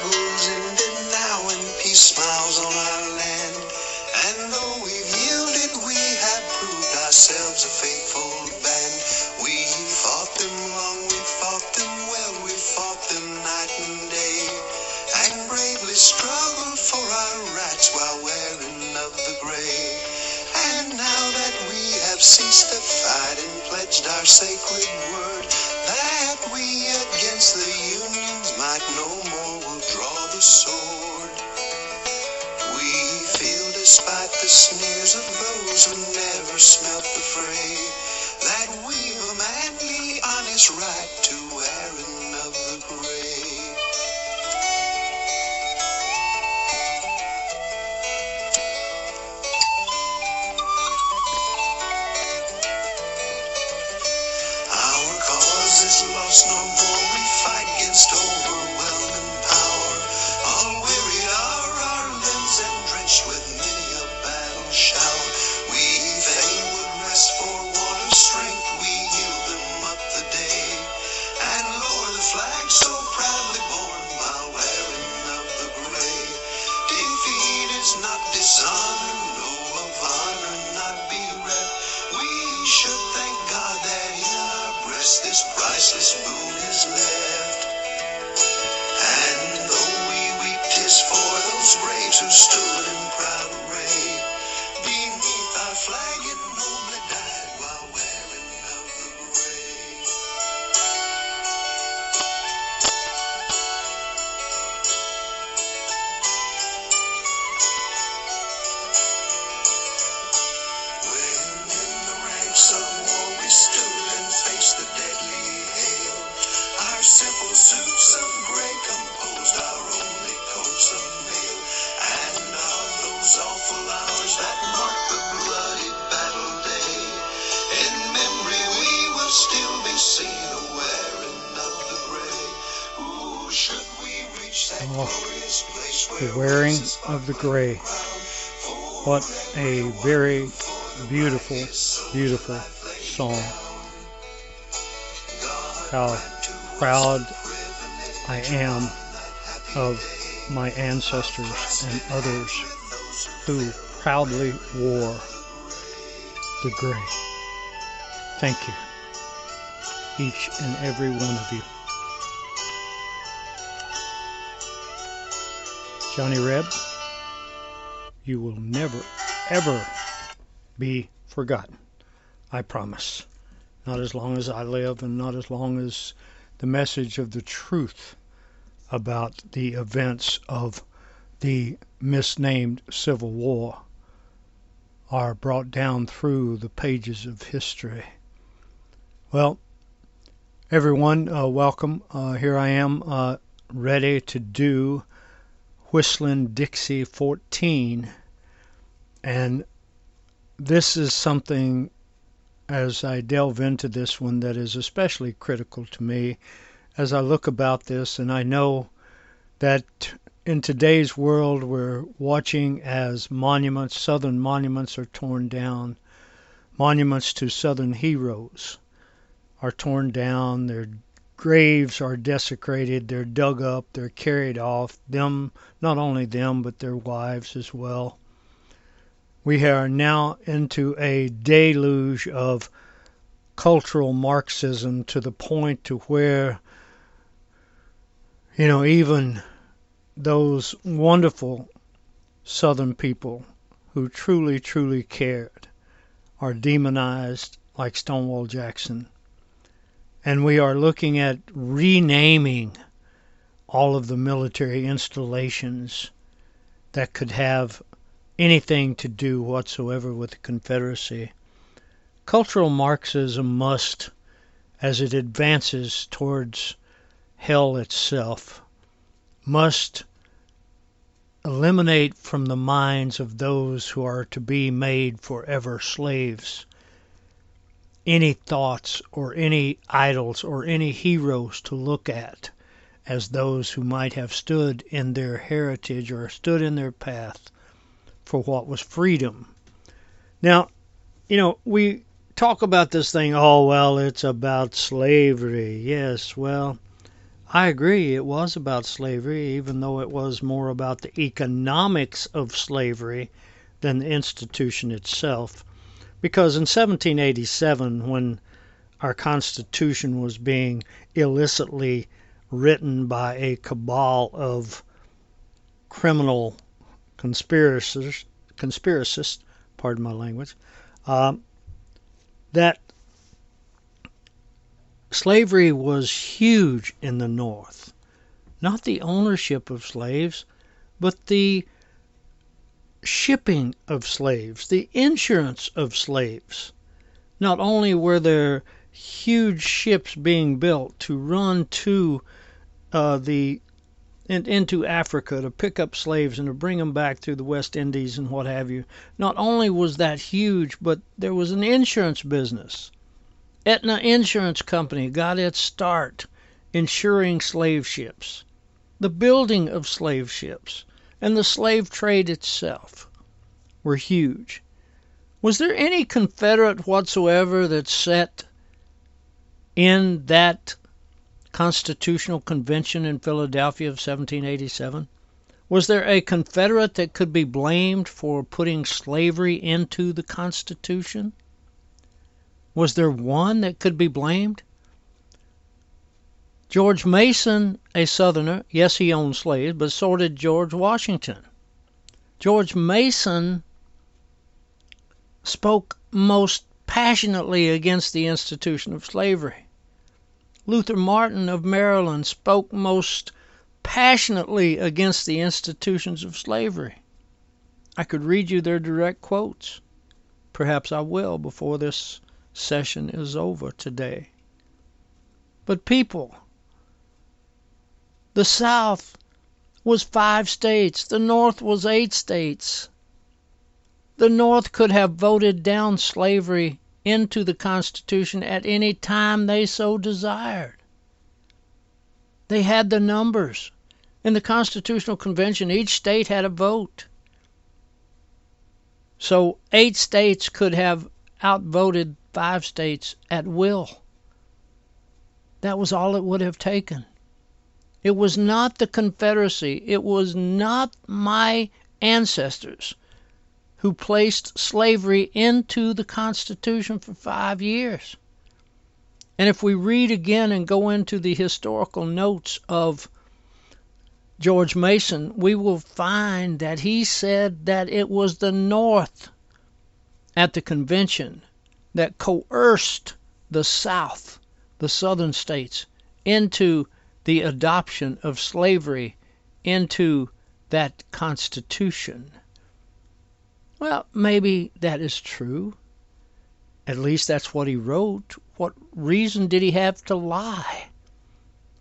struggle's ended now and peace smiles on our land. And though we've yielded, we have proved ourselves a faithful band. We fought them long, we fought them well, we fought them night and day, and bravely struggled for our rights while wearing of the gray. And now that we have ceased to fight and pledged our sacred word, that we against the Union's might no more will draw the sword. We feel, despite the sneers of those who never smelt the fray, that we've a manly, honest right to wearing of the gray. Our cause is lost no more, we fight against overwhelming power. All wearied are our limbs and drenched with many a battle shower. We fain would rest for want of strength, we yield them up the day, and lower the flag so proudly borne while wearing of the gray. Defeat is not dishonor, no of honor not be reft. We should thank God that in our breast this priceless boon is left. And though we weep, 'tis for those braves who stood in proud array beneath our flag and nobly died while wearing of the gray. When in the ranks of war we stood and faced the deadly hail, our simple suits of gray composed our only coats of mail. And of those awful hours that marked the bloody battle day, in memory we will still be seen a wearing of the gray. Ooh, should we reach that glorious place where The Wearing of the Gray. What a very beautiful, beautiful song. How proud I am of my ancestors and others who proudly wore the gray. Thank you, each and every one of you. Johnny Reb, you will never, ever be forgotten. I promise. Not as long as I live, and not as long as the message of the truth about the events of the misnamed Civil War are brought down through the pages of history. Well, everyone, welcome. Here I am, ready to do Whistlin Dixie XIV, and this is something, as I delve into this one, that is especially critical to me as I look about this. And I know that in today's world we're watching as monuments, Southern monuments, are torn down. Monuments to Southern heroes are torn down. Their graves are desecrated. They're dug up. They're carried off. Them, not only them, but their wives as well. We are now into a deluge of cultural Marxism, to the point to where, even those wonderful Southern people who truly, truly cared are demonized, like Stonewall Jackson. And we are looking at renaming all of the military installations that could have anything to do whatsoever with the Confederacy. Cultural Marxism must, as it advances towards hell itself, must eliminate from the minds of those who are to be made forever slaves any thoughts or any idols or any heroes to look at as those who might have stood in their heritage or stood in their path for what was freedom. Now, we talk about this thing, oh, well, it's about slavery. Yes, well, I agree, it was about slavery, even though it was more about the economics of slavery than the institution itself. Because in 1787, when our Constitution was being illicitly written by a cabal of criminal conspiracists, pardon my language, that slavery was huge in the North. Not the ownership of slaves, but the shipping of slaves, the insurance of slaves. Not only were there huge ships being built to run to into Africa to pick up slaves and to bring them back through the West Indies and what have you. Not only was that huge, but there was an insurance business. Aetna Insurance Company got its start insuring slave ships. The building of slave ships and the slave trade itself were huge. Was there any Confederate whatsoever that sat in that Constitutional Convention in Philadelphia of 1787? Was there a Confederate that could be blamed for putting slavery into the Constitution? Was there one that could be blamed? George Mason, a Southerner, yes, he owned slaves, but so did George Washington. George Mason spoke most passionately against the institution of slavery. Luther Martin of Maryland spoke most passionately against the institutions of slavery. I could read you their direct quotes. Perhaps I will before this session is over today. But people, the South was 5 states. The North was 8 states. The North could have voted down slavery into the Constitution at any time they so desired. They had the numbers. In the Constitutional Convention, each state had a vote. So 8 states could have outvoted 5 states at will. That was all it would have taken. It was not the Confederacy. It was not my ancestors who placed slavery into the Constitution for 5 years. And if we read again and go into the historical notes of George Mason, we will find that he said that it was the North at the convention that coerced the South, the Southern states, into the adoption of slavery into that Constitution. Well, maybe that is true. At least that's what he wrote. What reason did he have to lie?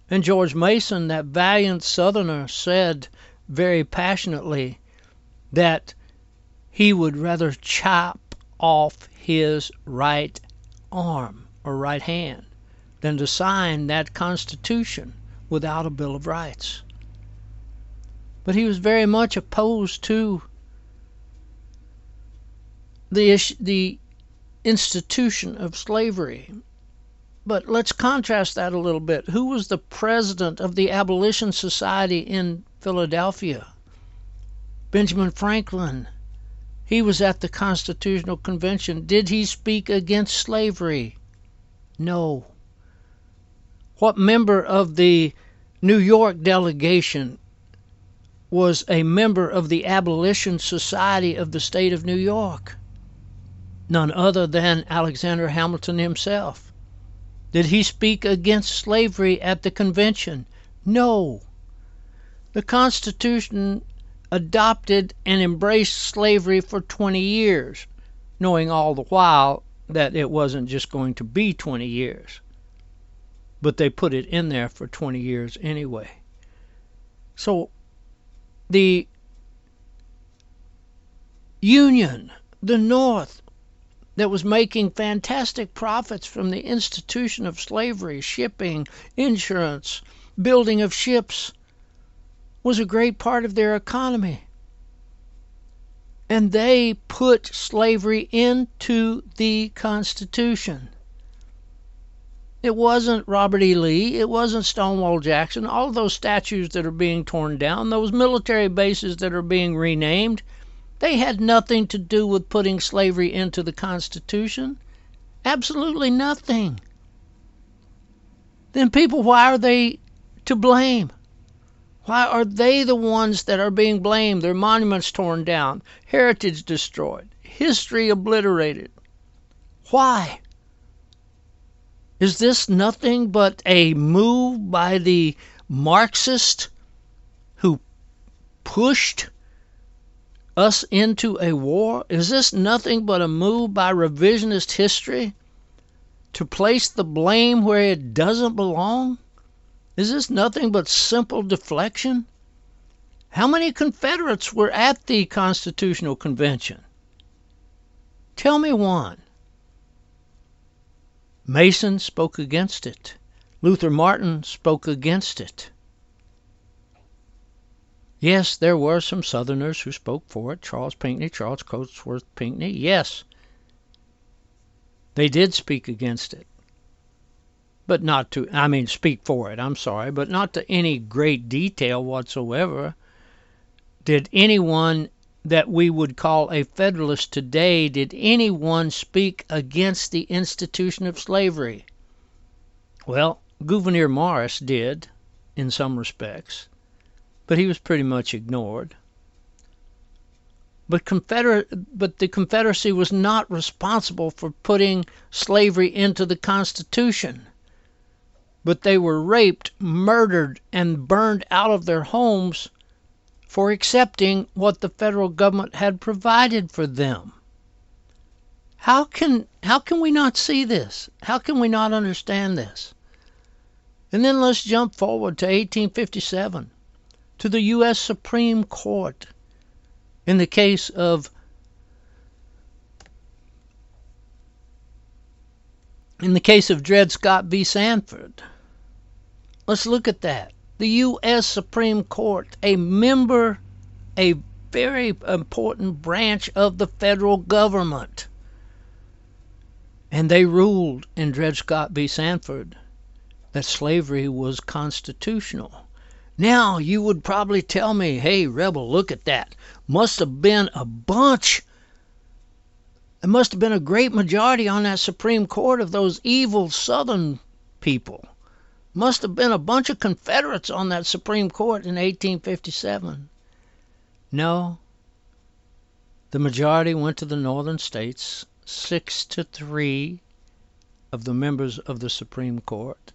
And George Mason, that valiant Southerner, said very passionately that he would rather chop off his right arm or right hand than to sign that Constitution without a Bill of Rights. But he was very much opposed to the institution of slavery. But let's contrast that a little bit. Who was the president of the Abolition Society in Philadelphia? Benjamin Franklin. He was at the Constitutional Convention. Did he speak against slavery? No. What member of the New York delegation was a member of the Abolition Society of the state of New York? None other than Alexander Hamilton himself. Did he speak against slavery at the convention? No. The Constitution adopted and embraced slavery for 20 years, knowing all the while that it wasn't just going to be 20 years. But they put it in there for 20 years anyway. So the Union, the North, that was making fantastic profits from the institution of slavery, shipping, insurance, building of ships, was a great part of their economy. And they put slavery into the Constitution. It wasn't Robert E. Lee. It wasn't Stonewall Jackson. All of those statues that are being torn down, those military bases that are being renamed, they had nothing to do with putting slavery into the Constitution. Absolutely nothing. Then people, why are they to blame? Why are they the ones that are being blamed? Their monuments torn down, heritage destroyed, history obliterated. Why? Is this nothing but a move by the Marxists who pushed us into a war? Is this nothing but a move by revisionist history to place the blame where it doesn't belong? Is this nothing but simple deflection? How many Confederates were at the Constitutional Convention? Tell me one. Mason spoke against it. Luther Martin spoke against it. Yes, there were some Southerners who spoke for it. Charles Cotesworth Pinckney. Yes, they did speak against it. But not to, speak for it, but not to any great detail whatsoever. Did anyone that we would call a Federalist today, did anyone speak against the institution of slavery? Well, Gouverneur Morris did, in some respects, but he was pretty much ignored. But the Confederacy was not responsible for putting slavery into the Constitution. But they were raped, murdered, and burned out of their homes for accepting what the federal government had provided for them. How can we not see this? How can we not understand this? And then let's jump forward to 1857, to the U.S. Supreme Court, in the case of Dred Scott v. Sanford. Let's look at that. The U.S. Supreme Court, a very important branch of the federal government. And they ruled in Dred Scott v. Sanford that slavery was constitutional. Now, you would probably tell me, hey, Rebel, look at that. Must have been a bunch. There must have been a great majority on that Supreme Court of those evil Southern people. Must have been a bunch of Confederates on that Supreme Court in 1857. No. The majority went to the northern states, 6-3 of the members of the Supreme Court.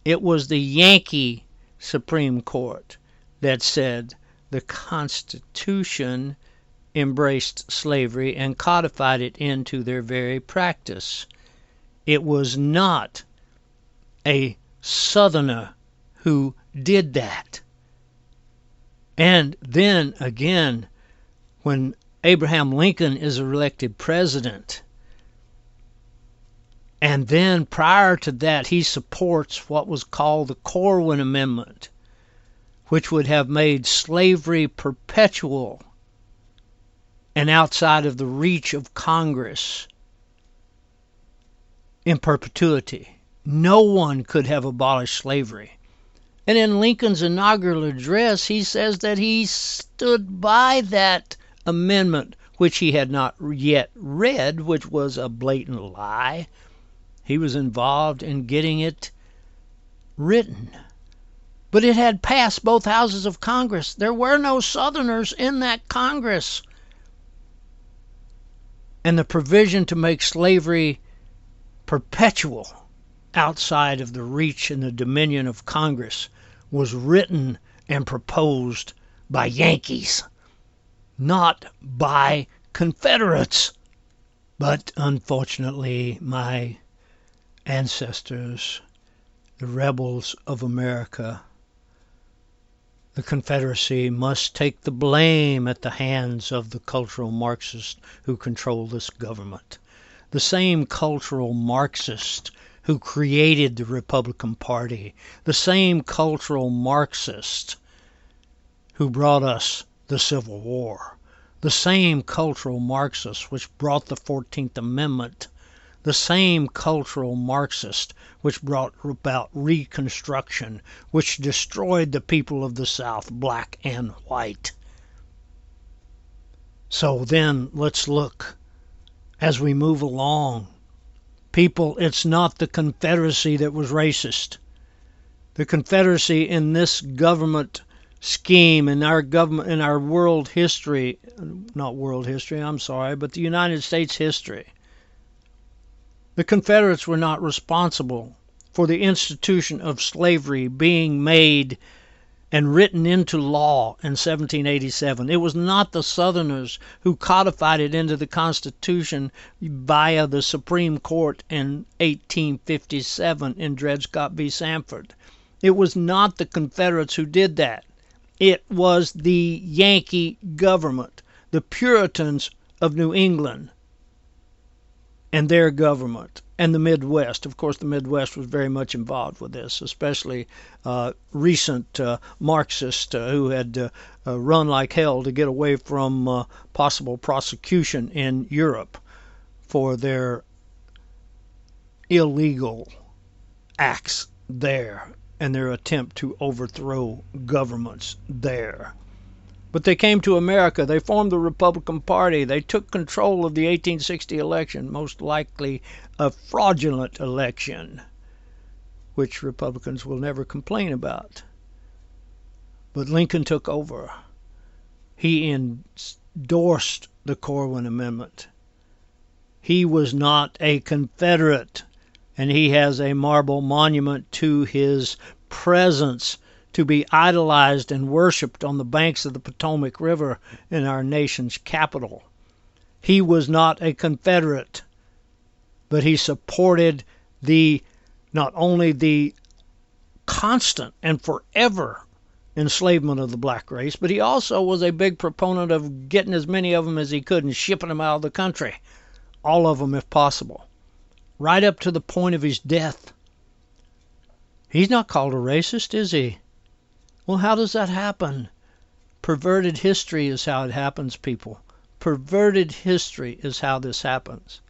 It was the Yankee Supreme Court that said the Constitution embraced slavery and codified it into their very practice. It was not a Southerner who did that. And then again, when Abraham Lincoln is elected president, and then prior to that he supports what was called the Corwin Amendment, which would have made slavery perpetual and outside of the reach of Congress in perpetuity. No one could have abolished slavery. And in Lincoln's inaugural address, he says that he stood by that amendment, which he had not yet read, which was a blatant lie. He was involved in getting it written. But it had passed both houses of Congress. There were no Southerners in that Congress. And the provision to make slavery perpetual outside of the reach and the dominion of Congress was written and proposed by Yankees, not by Confederates. But unfortunately, my ancestors, the rebels of America, the Confederacy, must take the blame at the hands of the cultural Marxists who control this government. The same cultural Marxist who created the Republican Party, the same cultural Marxist who brought us the Civil War, the same cultural Marxist which brought the 14th Amendment, the same cultural Marxist which brought about Reconstruction, which destroyed the people of the South, black and white. So then let's look as we move along. People, it's not the Confederacy that was racist. The Confederacy in this government scheme, in our government, in our world history, not world history, I'm sorry, but the United States history, the Confederates were not responsible for the institution of slavery being made and written into law in 1787. It was not the Southerners who codified it into the Constitution via the Supreme Court in 1857 in Dred Scott v. Sanford. It was not the Confederates who did that. It was the Yankee government, the Puritans of New England and their government, and the Midwest. Of course, the Midwest was very much involved with this, especially recent Marxists who had run like hell to get away from possible prosecution in Europe for their illegal acts there and their attempt to overthrow governments there. But they came to America. They formed the Republican Party. They took control of the 1860 election, most likely a fraudulent election, which Republicans will never complain about. But Lincoln took over. He endorsed the Corwin Amendment. He was not a Confederate, and he has a marble monument to his presence to be idolized and worshipped on the banks of the Potomac River in our nation's capital. He was not a Confederate, but he supported not only the constant and forever enslavement of the black race, but he also was a big proponent of getting as many of them as he could and shipping them out of the country, all of them if possible, right up to the point of his death. He's not called a racist, is he? Well, how does that happen? Perverted history is how it happens, people. Perverted history is how this happens.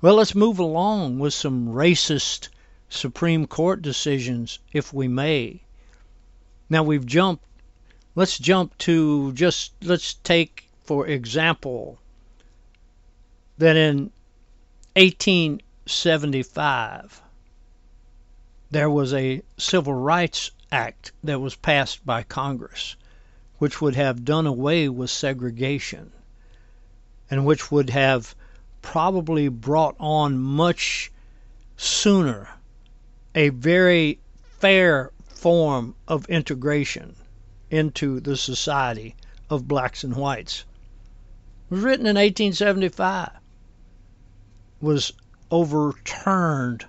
Well, let's move along with some racist Supreme Court decisions, if we may. Now let's take, for example, that in 1875, there was a Civil Rights Act that was passed by Congress, which would have done away with segregation and which would have probably brought on much sooner a very fair form of integration into the society of blacks and whites. It was written in 1875, was overturned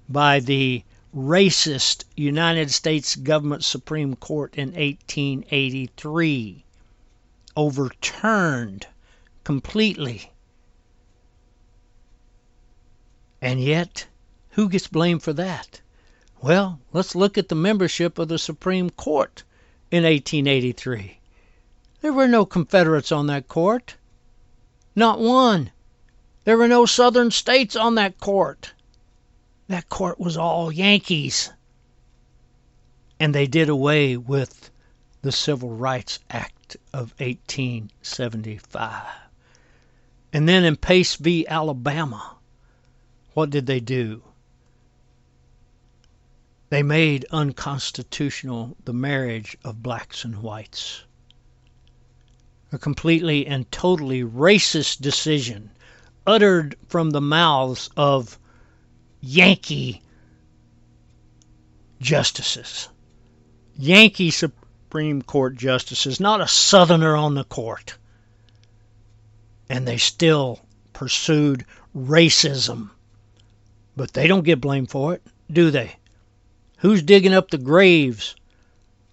by the racist United States government Supreme Court in 1883. Overturned completely. And yet, who gets blamed for that? Well, let's look at the membership of the Supreme Court in 1883. There were no Confederates on that court. Not one. There were no Southern states on that court. That court was all Yankees. And they did away with the Civil Rights Act of 1875. And then in Pace v. Alabama, what did they do? They made unconstitutional the marriage of blacks and whites. A completely and totally racist decision uttered from the mouths of Yankee justices. Yankee Supreme Court justices, not a Southerner on the court. And they still pursued racism. But they don't get blamed for it, do they? Who's digging up the graves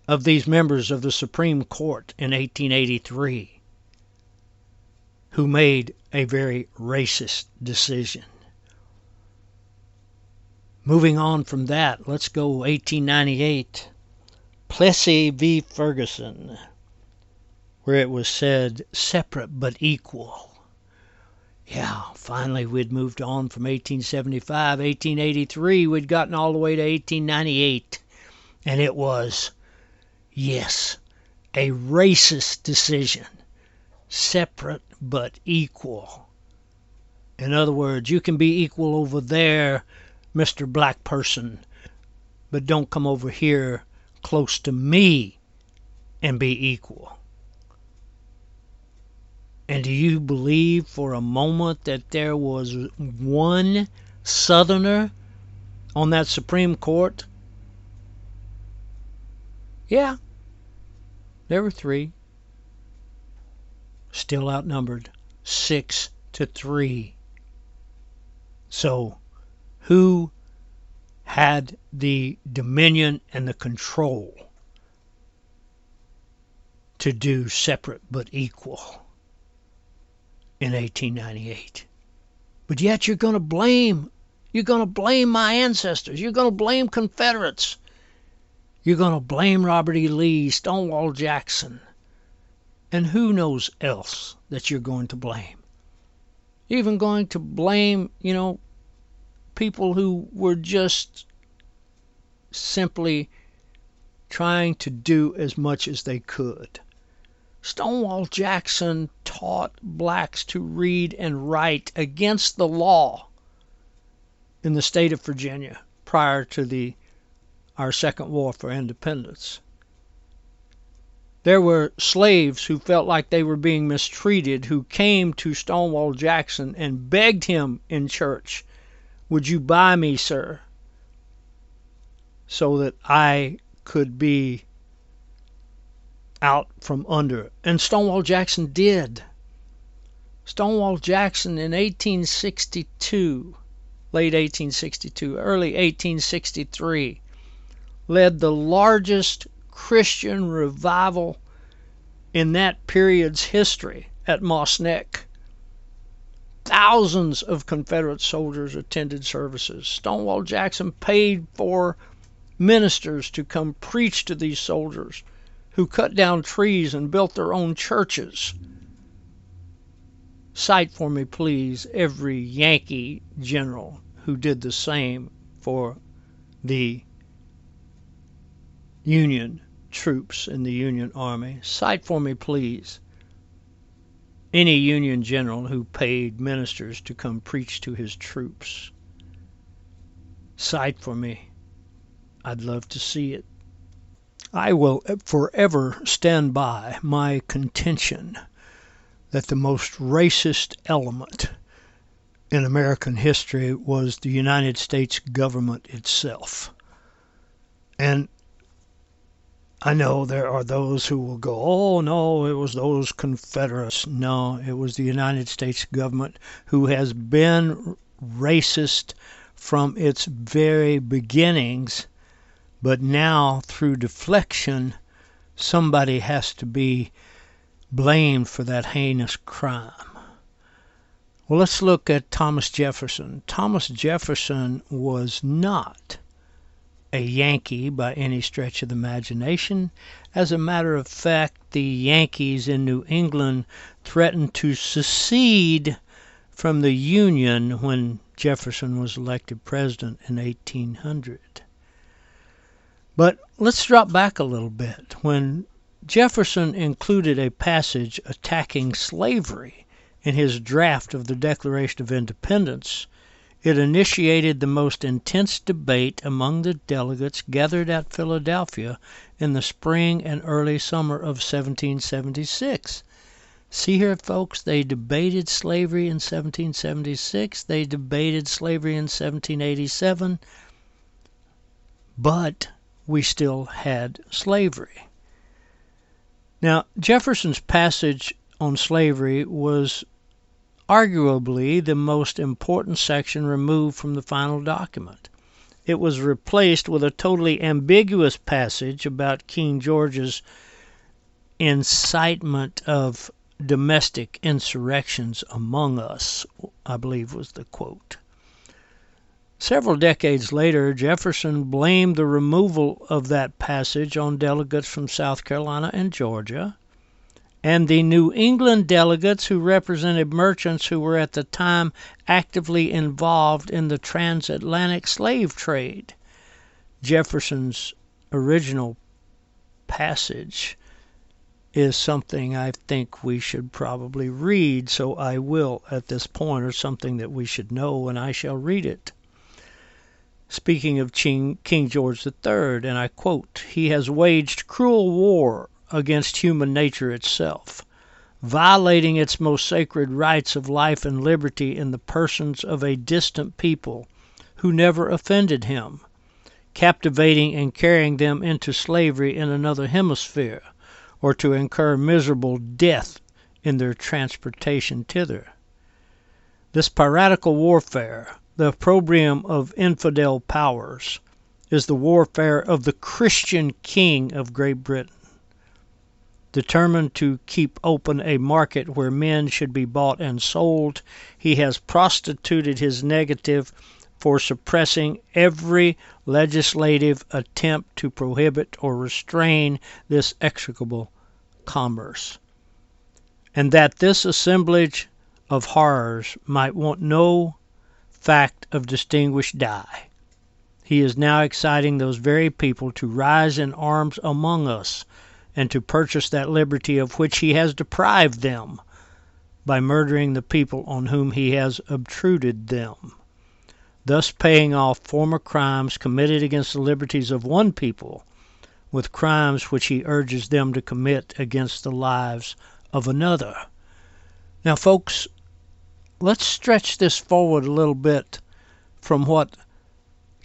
of these members of the Supreme Court in 1883 who made a very racist decision? Moving on from that, let's go 1898. Plessy v. Ferguson, where it was said separate but equal. Yeah, finally we'd moved on from 1875, 1883. We'd gotten all the way to 1898. And it was, yes, a racist decision. Separate but equal. In other words, you can be equal over there, Mr. Black person, but don't come over here close to me and be equal. And do you believe for a moment that there was one Southerner on that Supreme Court? Yeah, there were 3. Still outnumbered, 6-3. So, who had the dominion and the control to do separate but equal in 1898? But yet you're going to blame my ancestors. You're going to blame Confederates. You're going to blame Robert E. Lee, Stonewall Jackson, and who knows else that you're going to blame. You're even going to blame, people who were just simply trying to do as much as they could. Stonewall Jackson taught blacks to read and write against the law in the state of Virginia prior to our Second War for Independence. There were slaves who felt like they were being mistreated who came to Stonewall Jackson and begged him in church, "Would you buy me, sir, so that I could be out from under?" And Stonewall Jackson did. Stonewall Jackson in 1862, late 1862, early 1863, led the largest Christian revival in that period's history at Moss Neck. Thousands of Confederate soldiers attended services. Stonewall Jackson paid for ministers to come preach to these soldiers who cut down trees and built their own churches. Cite for me, please, every Yankee general who did the same for the Union troops in the Union Army. Cite for me, please, any Union general who paid ministers to come preach to his troops. Cite for me. I'd love to see it. I will forever stand by my contention that the most racist element in American history was the United States government itself. And I know there are those who will go, "Oh, no, it was those Confederates." No, it was the United States government who has been racist from its very beginnings. But now, through deflection, somebody has to be blamed for that heinous crime. Well, let's look at Thomas Jefferson. Thomas Jefferson was not a Yankee by any stretch of the imagination. As a matter of fact, the Yankees in New England threatened to secede from the Union when Jefferson was elected president in 1800. But let's drop back a little bit. When Jefferson included a passage attacking slavery in his draft of the Declaration of Independence, it initiated the most intense debate among the delegates gathered at Philadelphia in the spring and early summer of 1776. See here, folks, they debated slavery in 1776. They debated slavery in 1787. But we still had slavery. Now, Jefferson's passage on slavery was arguably the most important section removed from the final document. It was replaced with a totally ambiguous passage about King George's incitement of domestic insurrections among us, I believe was the quote. Several decades later, Jefferson blamed the removal of that passage on delegates from South Carolina and Georgia, and the New England delegates who represented merchants who were at the time actively involved in the transatlantic slave trade. Jefferson's original passage is something I think we should probably read, so I will at this point, or something that we should know, and I shall read it. Speaking of King George III, and I quote, "He has waged cruel war against human nature itself, violating its most sacred rights of life and liberty in the persons of a distant people who never offended him, captivating and carrying them into slavery in another hemisphere, or to incur miserable death in their transportation thither. This piratical warfare, the opprobrium of infidel powers, is the warfare of the Christian king of Great Britain. Determined to keep open a market where men should be bought and sold, he has prostituted his negative for suppressing every legislative attempt to prohibit or restrain this execrable commerce, and that this assemblage of horrors might want no fact of distinguished dye, he is now exciting those very people to rise in arms among us, and to purchase that liberty of which he has deprived them, by murdering the people on whom he has obtruded them, thus paying off former crimes committed against the liberties of one people with crimes which he urges them to commit against the lives of another." Now, folks, let's stretch this forward a little bit from what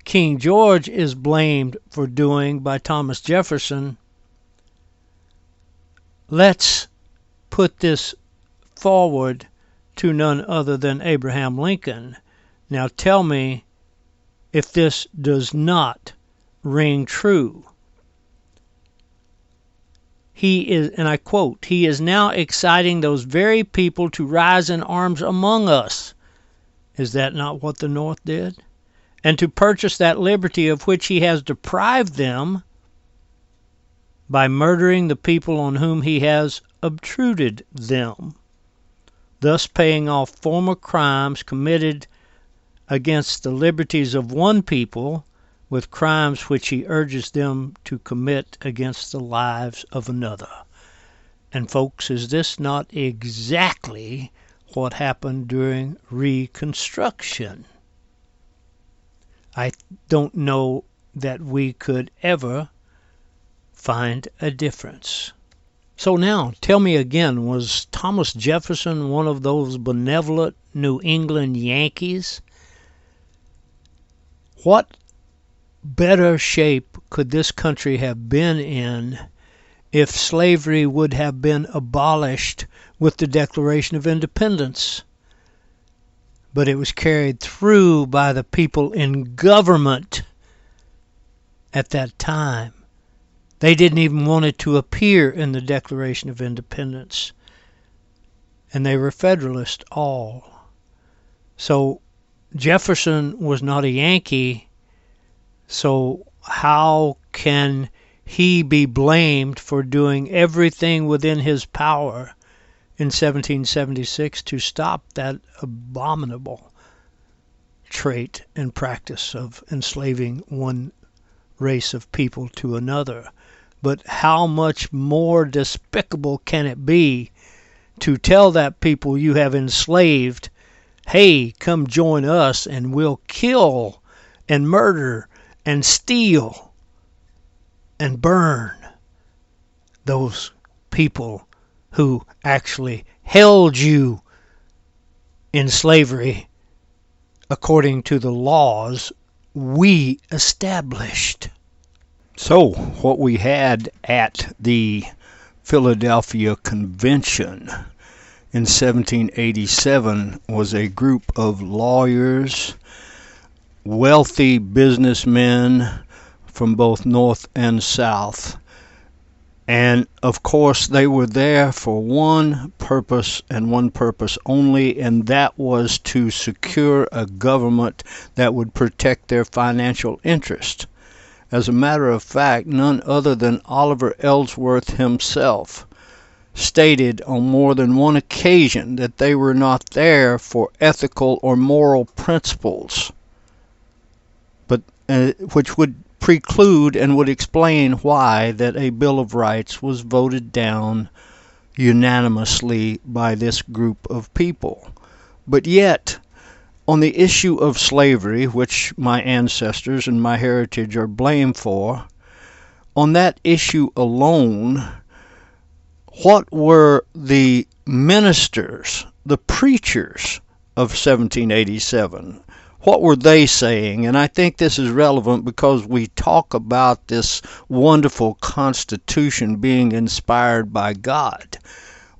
King George is blamed for doing by Thomas Jefferson. Let's put this forward to none other than Abraham Lincoln. Now tell me if this does not ring true. He is, and I quote, "He is now exciting those very people to rise in arms among us." Is that not what the North did? "And to purchase that liberty of which he has deprived them by murdering the people on whom he has obtruded them, thus paying off former crimes committed against the liberties of one people with crimes which he urges them to commit against the lives of another." And folks, is this not exactly what happened during Reconstruction? I don't know that we could ever find a difference. So now, tell me again, was Thomas Jefferson one of those benevolent New England Yankees? What better shape could this country have been in if slavery would have been abolished with the Declaration of Independence? But it was carried through by the people in government at that time. They didn't even want it to appear in the Declaration of Independence. And they were Federalists all. So Jefferson was not a Yankee. So how can he be blamed for doing everything within his power in 1776 to stop that abominable trait and practice of enslaving one race of people to another? But how much more despicable can it be to tell that people you have enslaved, "Hey, come join us and we'll kill and murder and steal and burn those people who actually held you in slavery according to the laws we established." So what we had at the Philadelphia Convention in 1787 was a group of lawyers, wealthy businessmen from both North and South. And of course they were there for one purpose and one purpose only, and that was to secure a government that would protect their financial interest. As a matter of fact, none other than Oliver Ellsworth himself stated on more than one occasion that they were not there for ethical or moral principles, but which would preclude and would explain why that a Bill of Rights was voted down unanimously by this group of people. But yet, on the issue of slavery, which my ancestors and my heritage are blamed for, on that issue alone, what were the ministers, the preachers of 1787? What were they saying? And I think this is relevant because we talk about this wonderful Constitution being inspired by God.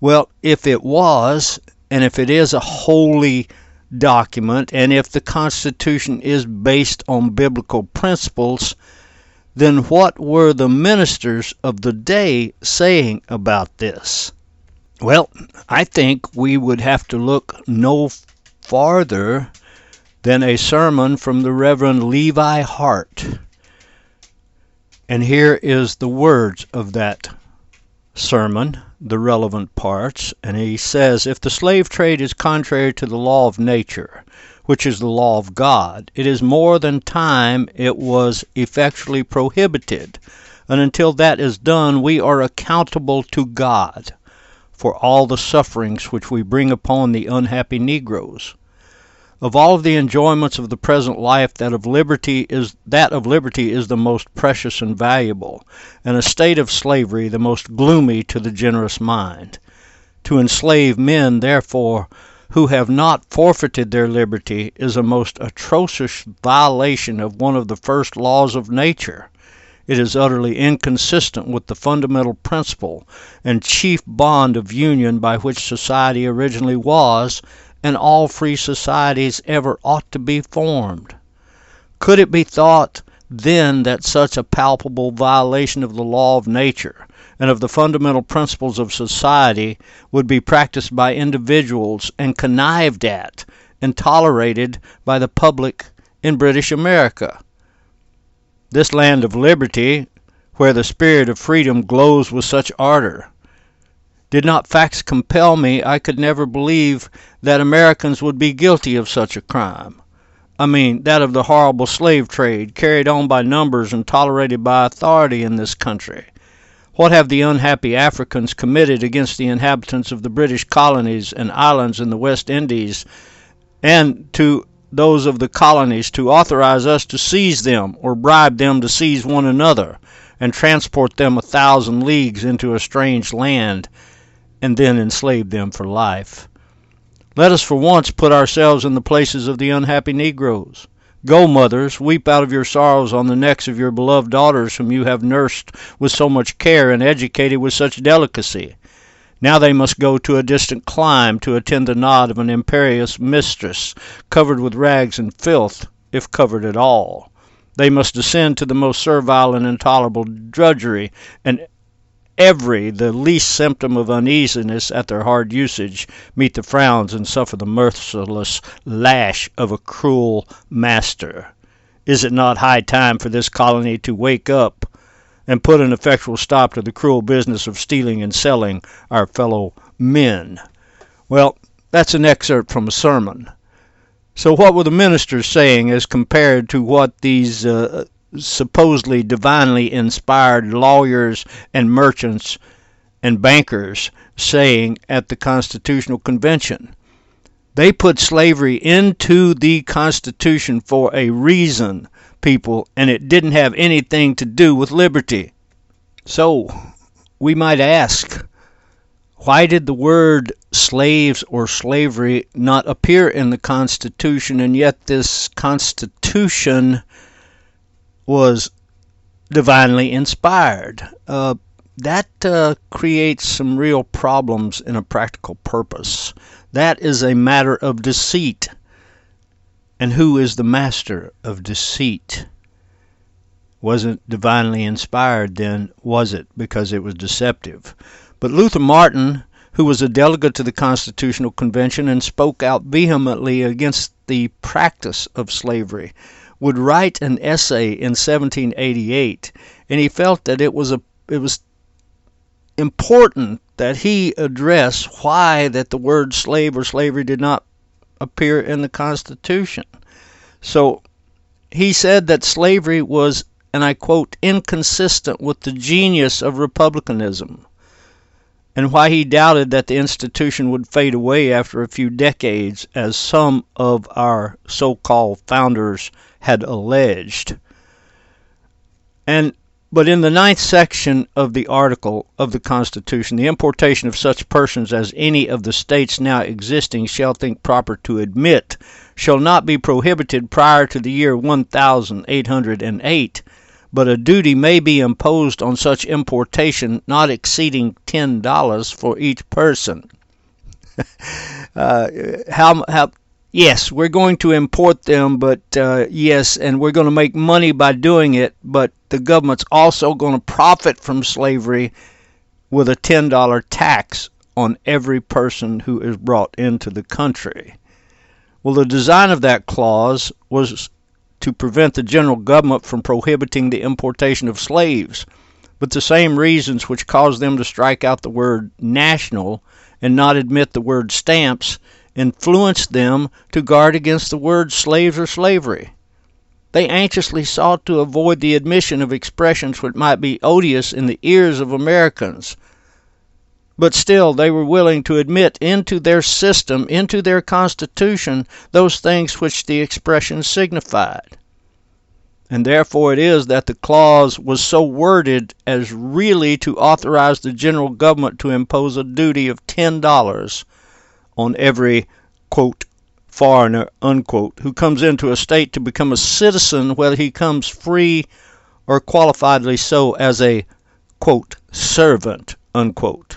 Well, if it was, and if it is a holy document, and if the Constitution is based on biblical principles, then what were the ministers of the day saying about this? Well, I think we would have to look no farther than a sermon from the Reverend Levi Hart. And here is the words of that sermon, the relevant parts. And he says, if the slave trade is contrary to the law of nature, which is the law of God, it is more than time it was effectually prohibited. And until that is done, we are accountable to God for all the sufferings which we bring upon the unhappy Negroes. Of all of the enjoyments of the present life, that of liberty is the most precious and valuable, and a state of slavery the most gloomy to the generous mind. To enslave men, therefore, who have not forfeited their liberty, is a most atrocious violation of one of the first laws of nature. It is utterly inconsistent with the fundamental principle and chief bond of union by which society originally was, and all free societies ever ought to be formed. Could it be thought, then, that such a palpable violation of the law of nature and of the fundamental principles of society would be practiced by individuals and connived at and tolerated by the public in British America? This land of liberty, where the spirit of freedom glows with such ardor, did not facts compel me, I could never believe that Americans would be guilty of such a crime. I mean, that of the horrible slave trade carried on by numbers and tolerated by authority in this country. What have the unhappy Africans committed against the inhabitants of the British colonies and islands in the West Indies, and to those of the colonies, to authorize us to seize them or bribe them to seize one another and transport them 1,000 leagues into a strange land, and then enslave them for life? Let us for once put ourselves in the places of the unhappy Negroes. Go, mothers, weep out of your sorrows on the necks of your beloved daughters whom you have nursed with so much care and educated with such delicacy. Now they must go to a distant clime to attend the nod of an imperious mistress, covered with rags and filth, if covered at all. They must descend to the most servile and intolerable drudgery, and the least symptom of uneasiness at their hard usage, meet the frowns and suffer the merciless lash of a cruel master. Is it not high time for this colony to wake up and put an effectual stop to the cruel business of stealing and selling our fellow men? Well, that's an excerpt from a sermon. So what were the ministers saying as compared to what these supposedly divinely inspired lawyers and merchants and bankers saying at the Constitutional Convention? They put slavery into the Constitution for a reason, people, and it didn't have anything to do with liberty. So, we might ask, why did the word slaves or slavery not appear in the Constitution, and yet this Constitution was divinely inspired? That creates some real problems in a practical purpose. That is a matter of deceit. And who is the master of deceit? Wasn't divinely inspired then, was it? Because it was deceptive. But Luther Martin, who was a delegate to the Constitutional Convention and spoke out vehemently against the practice of slavery, would write an essay in 1788, and he felt that it was important that he address why that the word slave or slavery did not appear in the Constitution. So he said that slavery was, and I quote, inconsistent with the genius of republicanism, and why he doubted that the institution would fade away after a few decades, as some of our so-called founders had alleged. But in the 9th section of the article of the Constitution, the importation of such persons as any of the states now existing shall think proper to admit shall not be prohibited prior to the year 1808, but a duty may be imposed on such importation not exceeding $10 for each person. Yes, we're going to import them, but yes, and we're going to make money by doing it, but the government's also going to profit from slavery with a $10 tax on every person who is brought into the country. Well, the design of that clause was to prevent the general government from prohibiting the importation of slaves, but the same reasons which caused them to strike out the word national and not admit the word stamps influenced them to guard against the word slaves or slavery. They anxiously sought to avoid the admission of expressions which might be odious in the ears of Americans, but still they were willing to admit into their system, into their Constitution, those things which the expression signified. And therefore it is that the clause was so worded as really to authorize the general government to impose a duty of $10 on every, quote, foreigner, unquote, who comes into a state to become a citizen, whether he comes free or qualifiedly so as a, quote, servant, unquote.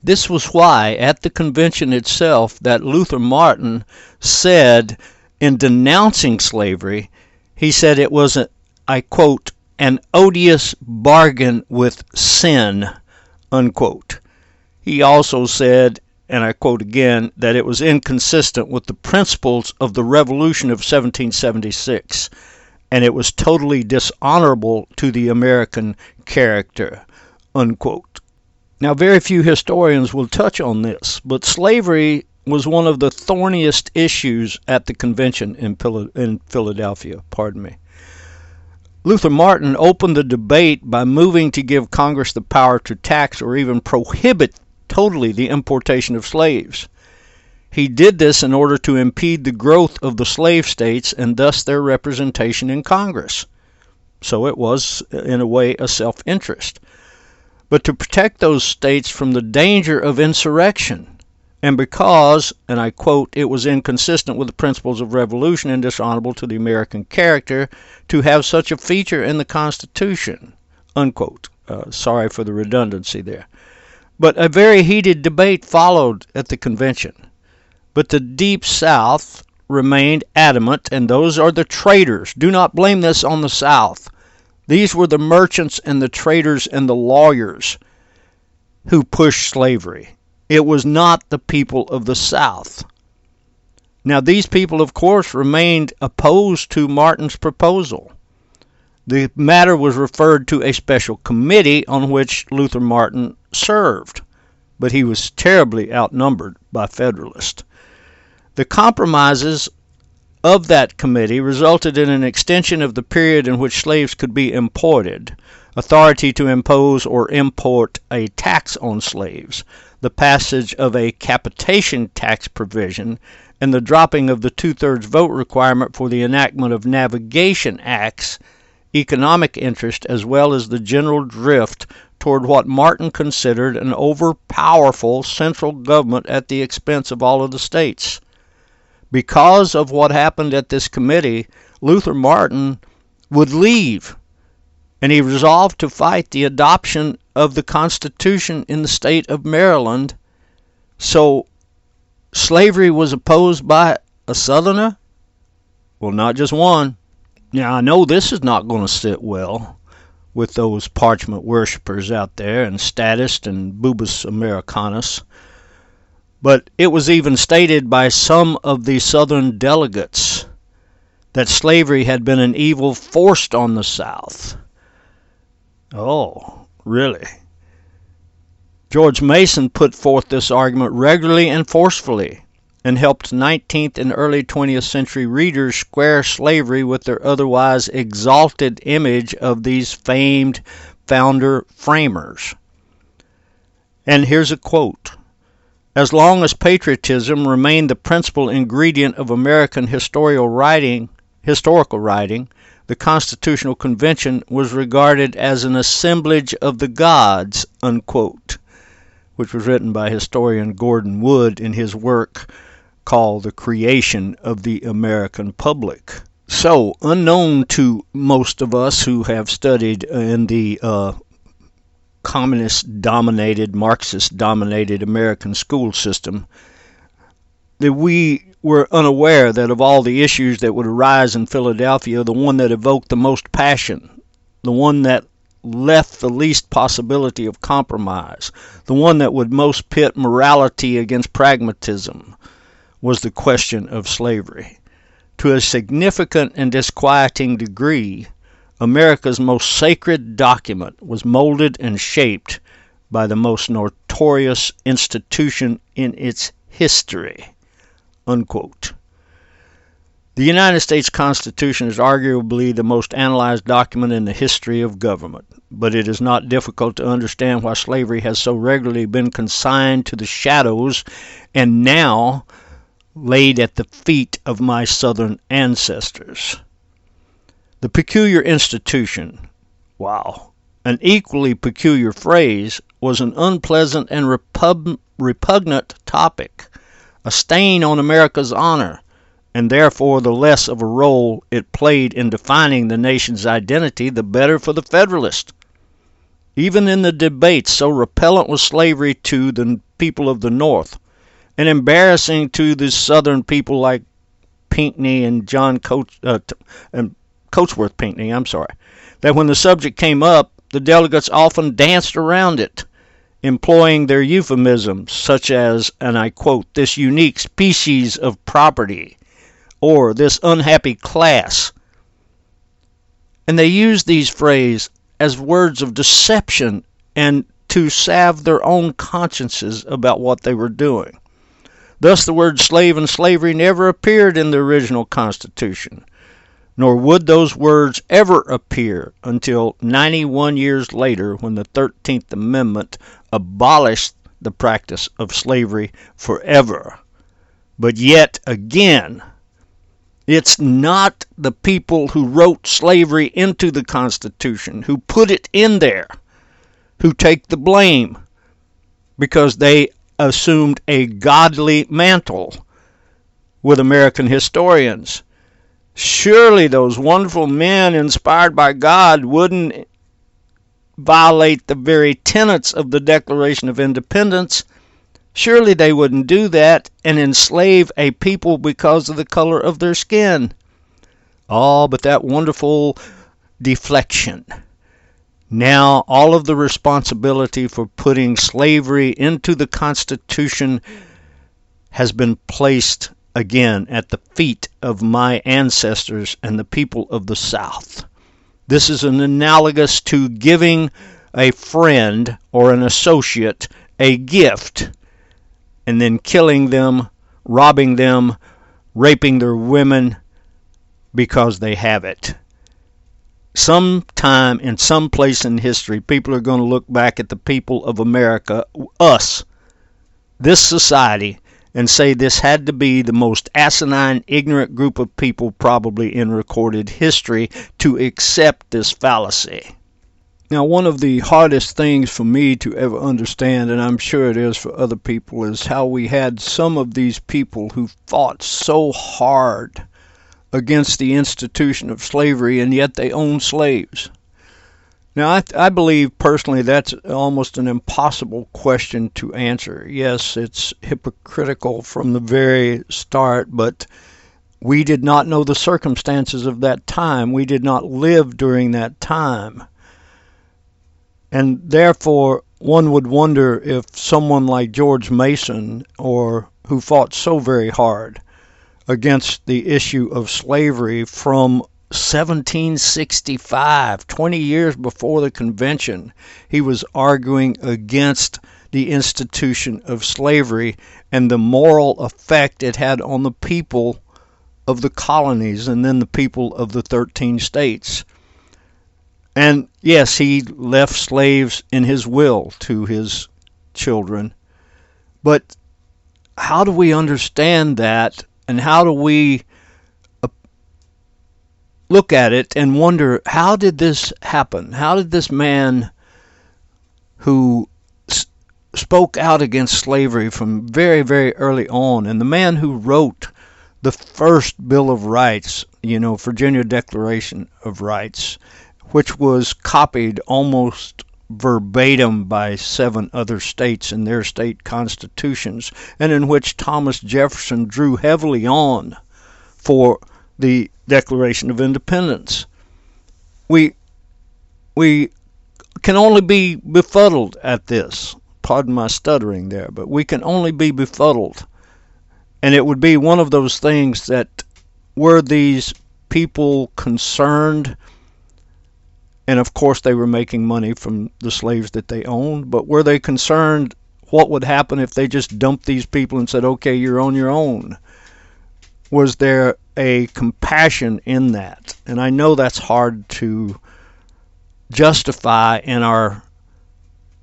This was why, at the convention itself, that Luther Martin said, in denouncing slavery, he said it was, I quote, an odious bargain with sin, unquote. He also said, and I quote again, that it was inconsistent with the principles of the Revolution of 1776, and it was totally dishonorable to the American character, unquote. Now, very few historians will touch on this, but slavery was one of the thorniest issues at the convention in Philadelphia. Luther Martin opened the debate by moving to give Congress the power to tax or even prohibit totally the importation of slaves. He did this in order to impede the growth of the slave states and thus their representation in Congress. So it was, in a way, a self-interest. But to protect those states from the danger of insurrection, and because, and I quote, it was inconsistent with the principles of revolution and dishonorable to the American character to have such a feature in the Constitution, unquote. Sorry for the redundancy there. But a very heated debate followed at the convention. But the Deep South remained adamant, and those are the traders. Do not blame this on the South. These were the merchants and the traders and the lawyers who pushed slavery. It was not the people of the South. Now, these people, of course, remained opposed to Martin's proposal. The matter was referred to a special committee on which Luther Martin served, but he was terribly outnumbered by Federalists. The compromises of that committee resulted in an extension of the period in which slaves could be imported, authority to impose or import a tax on slaves, the passage of a capitation tax provision, and the dropping of the two-thirds vote requirement for the enactment of navigation acts, economic interest, as well as the general drift toward what Martin considered an overpowerful central government at the expense of all of the states. Because of what happened at this committee, Luther Martin would leave, and he resolved to fight the adoption of the Constitution in the state of Maryland. So slavery was opposed by a Southerner? Well, not just one. Now, I know this is not going to sit well with those parchment worshippers out there and statists and bubus americanus. But it was even stated by some of the Southern delegates that slavery had been an evil forced on the South. Oh, really? George Mason put forth this argument regularly and forcefully, and helped 19th and early 20th century readers square slavery with their otherwise exalted image of these famed founder framers. And here's a quote: "As long as patriotism remained the principal ingredient of American historical writing, the Constitutional Convention was regarded as an assemblage of the gods," unquote, which was written by historian Gordon Wood in his work called The Creation of the American Public. So, unknown to most of us who have studied in the communist-dominated, Marxist-dominated American school system, that we were unaware that of all the issues that would arise in Philadelphia, the one that evoked the most passion, the one that left the least possibility of compromise, the one that would most pit morality against pragmatism, was the question of slavery. To a significant and disquieting degree, America's most sacred document was molded and shaped by the most notorious institution in its history, unquote. The United States Constitution is arguably the most analyzed document in the history of government, but it is not difficult to understand why slavery has so regularly been consigned to the shadows and now laid at the feet of my Southern ancestors. The peculiar institution, wow, an equally peculiar phrase, was an unpleasant and repugnant topic, a stain on America's honor, and therefore the less of a role it played in defining the nation's identity, the better for the Federalist. Even in the debates, so repellent was slavery to the people of the North, and embarrassing to the Southern people like Pinckney and Coatsworth Pinckney, that when the subject came up, the delegates often danced around it, employing their euphemisms such as, and I quote, "this unique species of property," or "this unhappy class." And they used these phrases as words of deception and to salve their own consciences about what they were doing. Thus the word slave and slavery never appeared in the original Constitution, nor would those words ever appear until 91 years later, when the 13th Amendment abolished the practice of slavery forever. But yet again, it's not the people who wrote slavery into the Constitution, who put it in there, who take the blame, because they assumed a godly mantle with American historians. Surely those wonderful men inspired by God wouldn't violate the very tenets of the Declaration of Independence. Surely they wouldn't do that and enslave a people because of the color of their skin. Oh, but that wonderful deflection. Now all of the responsibility for putting slavery into the Constitution has been placed again at the feet of my ancestors and the people of the South. This is an analogous to giving a friend or an associate a gift and then killing them, robbing them, raping their women because they have it. Sometime in some place in history, people are going to look back at the people of America, us, this society, and say this had to be the most asinine, ignorant group of people probably in recorded history to accept this fallacy. Now, one of the hardest things for me to ever understand, and I'm sure it is for other people, is how we had some of these people who fought so hard against the institution of slavery, and yet they owned slaves. Now, I believe personally that's almost an impossible question to answer. Yes, it's hypocritical from the very start, but we did not know the circumstances of that time. We did not live during that time. And therefore, one would wonder if someone like George Mason, or who fought so very hard against the issue of slavery from 1765, 20 years before the convention, he was arguing against the institution of slavery and the moral effect it had on the people of the colonies and then the people of the 13 states. And yes, he left slaves in his will to his children. But how do we understand that, and how do we look at it and wonder, how did this happen? How did this man who spoke out against slavery from very, very early on, and the man who wrote the first Bill of Rights, Virginia Declaration of Rights, which was copied almost verbatim by 7 other states in their state constitutions, and in which Thomas Jefferson drew heavily on for the Declaration of Independence. We can only be befuddled at this. Pardon my stuttering there, but we can only be befuddled. And it would be one of those things that, were these people concerned, and of course they were making money from the slaves that they owned, but were they concerned what would happen if they just dumped these people and said, okay, you're on your own? Was there a compassion in that? And I know that's hard to justify in our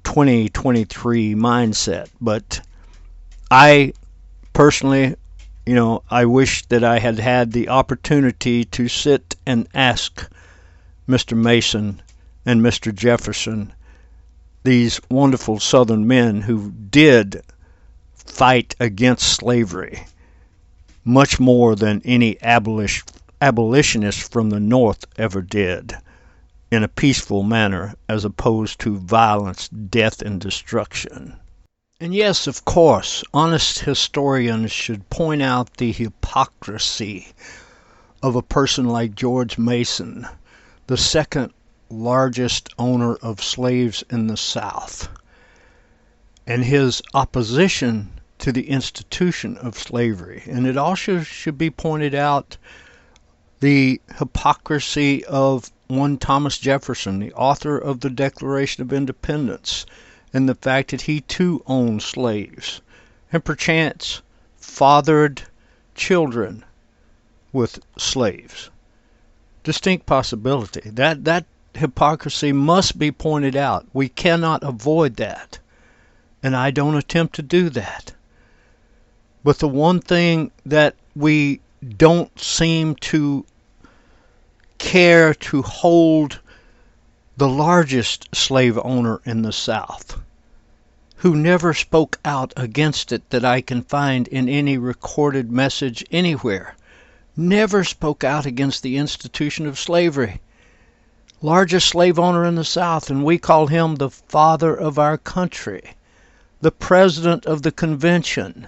2023 mindset, but I personally, I wish that I had had the opportunity to sit and ask Mr. Mason and Mr. Jefferson, these wonderful Southern men who did fight against slavery much more than any abolitionist from the North ever did, in a peaceful manner as opposed to violence, death, and destruction. And yes, of course, honest historians should point out the hypocrisy of a person like George Mason, the second largest owner of slaves in the South, and his opposition to the institution of slavery. And it also should be pointed out the hypocrisy of one Thomas Jefferson, the author of the Declaration of Independence, and the fact that he too owned slaves, and perchance fathered children with slaves. Distinct possibility. That hypocrisy must be pointed out. We cannot avoid that, and I don't attempt to do that. But the one thing that we don't seem to care to hold the largest slave owner in the South, who never spoke out against it that I can find in any recorded message anywhere, never spoke out against the institution of slavery. Largest slave owner in the South, and we call him the father of our country, the president of the convention.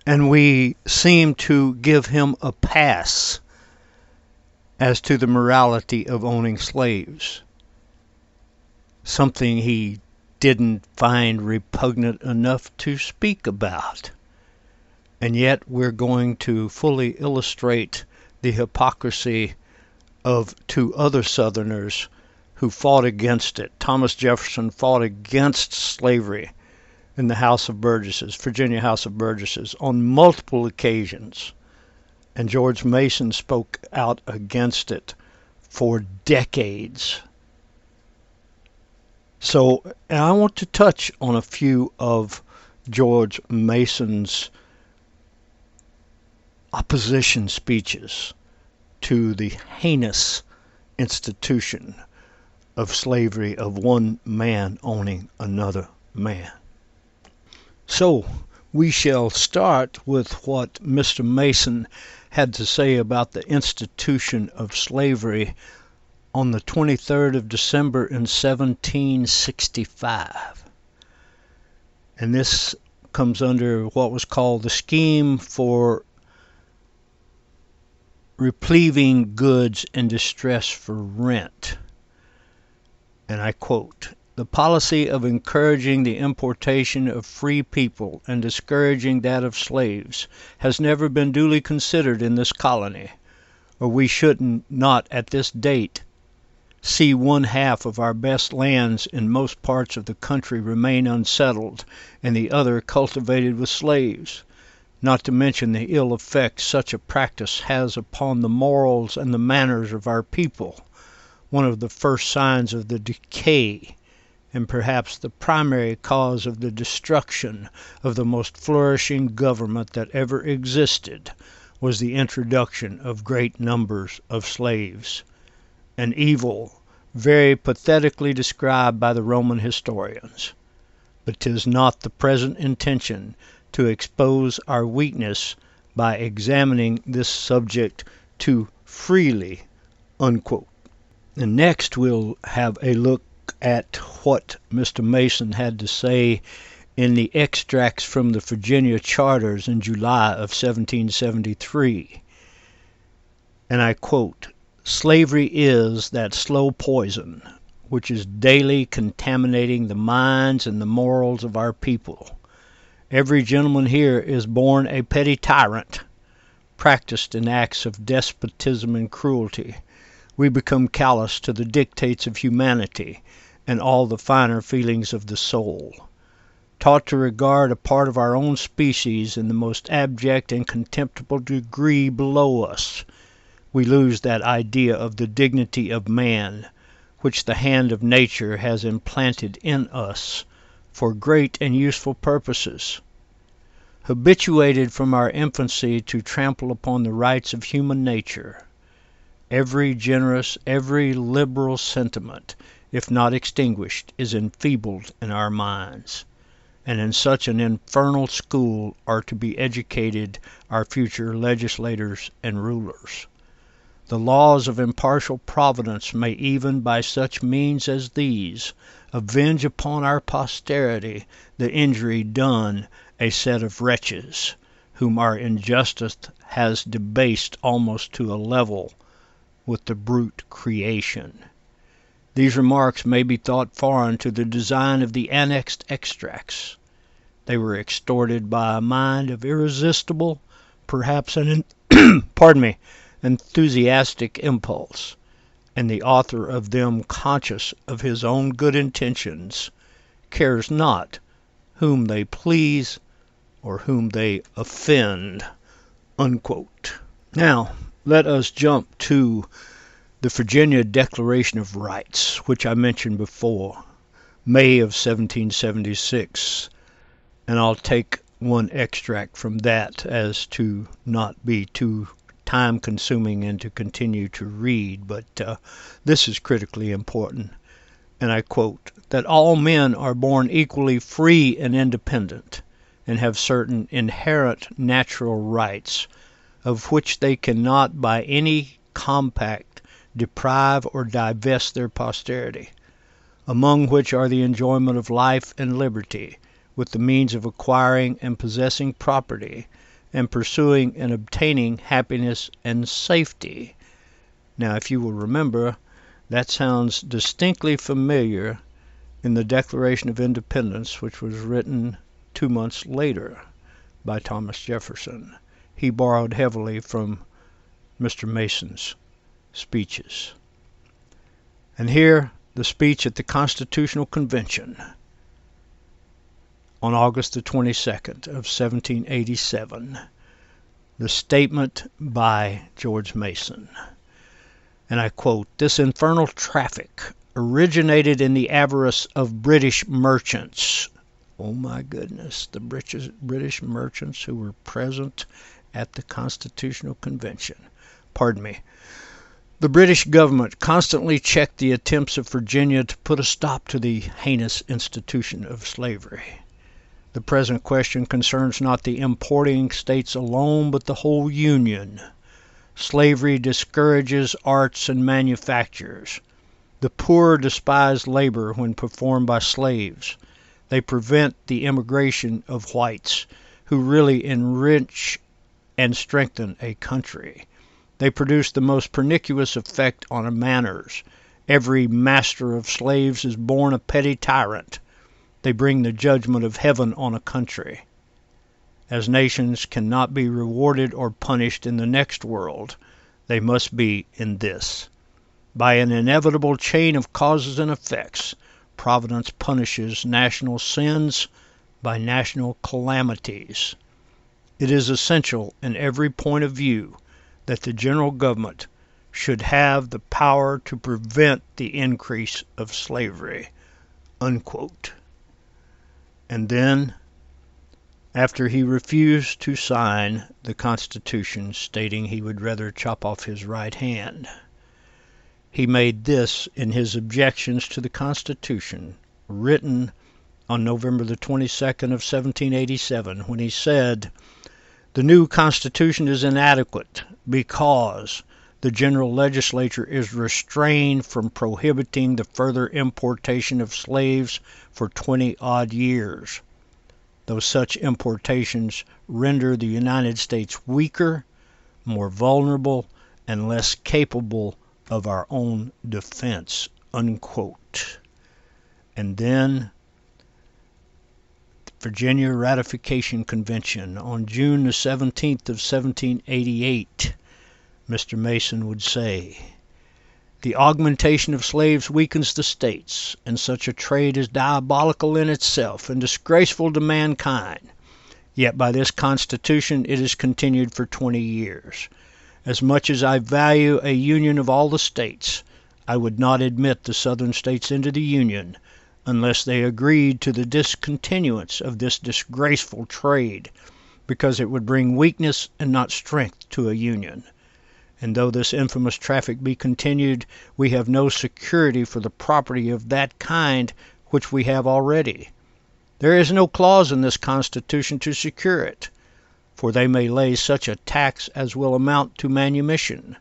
And we seem to give him a pass as to the morality of owning slaves, something he didn't find repugnant enough to speak about. And yet we're going to fully illustrate the hypocrisy of 2 other Southerners who fought against it. Thomas Jefferson fought against slavery in the House of Burgesses, Virginia House of Burgesses, on multiple occasions. And George Mason spoke out against it for decades. So, and I want to touch on a few of George Mason's opposition speeches to the heinous institution of slavery, of one man owning another man. So, we shall start with what Mr. Mason had to say about the institution of slavery on the 23rd of December in 1765. And this comes under what was called the scheme for reprieving goods in distress for rent. And I quote, "The policy of encouraging the importation of free people and discouraging that of slaves has never been duly considered in this colony, or we should not at this date see one half of our best lands in most parts of the country remain unsettled and the other cultivated with slaves, not to mention the ill effect such a practice has upon the morals and the manners of our people, one of the first signs of the decay and perhaps the primary cause of the destruction of the most flourishing government that ever existed, was the introduction of great numbers of slaves, an evil very pathetically described by the Roman historians. But 'tis not the present intention to expose our weakness by examining this subject too freely." Unquote. And next we'll have a look at what Mr. Mason had to say in the extracts from the Virginia Charters in July of 1773. And I quote, "Slavery is that slow poison which is daily contaminating the minds and the morals of our people. Every gentleman here is born a petty tyrant, practiced in acts of despotism and cruelty. We become callous to the dictates of humanity and all the finer feelings of the soul. Taught to regard a part of our own species in the most abject and contemptible degree below us, we lose that idea of the dignity of man which the hand of nature has implanted in us for great and useful purposes. Habituated from our infancy to trample upon the rights of human nature, every generous, every liberal sentiment, if not extinguished, is enfeebled in our minds, and in such an infernal school are to be educated our future legislators and rulers. The laws of impartial providence may even by such means as these avenge upon our posterity the injury done a set of wretches, whom our injustice has debased almost to a level with the brute creation." These remarks may be thought foreign to the design of the annexed extracts. They were extorted by a mind of irresistible, perhaps an enthusiastic impulse, and the author of them, conscious of his own good intentions, cares not whom they please or whom they offend. Unquote. Now, let us jump to the Virginia Declaration of Rights, which I mentioned before, May of 1776, and I'll take one extract from that as to not be too time-consuming and to continue to read, but this is critically important, and I quote, "that all men are born equally free and independent, and have certain inherent natural rights, of which they cannot by any compact deprive or divest their posterity, among which are the enjoyment of life and liberty, with the means of acquiring and possessing property, and pursuing and obtaining happiness and safety." Now, if you will remember, that sounds distinctly familiar in the Declaration of Independence, which was written 2 months later by Thomas Jefferson. He borrowed heavily from Mr. Mason's speeches. And here, the speech at the Constitutional Convention on August the 22nd of 1787, the statement by George Mason. And I quote, "This infernal traffic originated in the avarice of British merchants." Oh my goodness, the British merchants who were present at the Constitutional Convention. The British government constantly checked the attempts of Virginia to put a stop to the heinous institution of slavery. The present question concerns not the importing states alone, but the whole Union. Slavery discourages arts and manufactures. The poor despise labor when performed by slaves. They prevent the immigration of whites, who really enrich and strengthen a country. They produce the most pernicious effect on manners. Every master of slaves is born a petty tyrant. They bring the judgment of heaven on a country. As nations cannot be rewarded or punished in the next world, they must be in this. by an inevitable chain of causes and effects, Providence punishes national sins by national calamities. It is essential in every point of view that the general government should have the power to prevent the increase of slavery." Unquote. And then, after he refused to sign the Constitution, stating he would rather chop off his right hand, he made this in his objections to the Constitution, written on November the 22nd of 1787, when he said, "The new Constitution is inadequate because the general legislature is restrained from prohibiting the further importation of slaves for 20-odd years, though such importations render the United States weaker, more vulnerable, and less capable of our own defense." Unquote. And then the Virginia Ratification Convention on June the 17th of 1788, Mr. Mason would say, "The augmentation of slaves weakens the states, and such a trade is diabolical in itself and disgraceful to mankind. Yet by this Constitution it is continued for 20 years. As much as I value a union of all the states, I would not admit the Southern states into the Union unless they agreed to the discontinuance of this disgraceful trade, because it would bring weakness and not strength to a union. And though this infamous traffic be continued, we have no security for the property of that kind which we have already. There is no clause in this Constitution to secure it, for they may lay such a tax as will amount to manumission.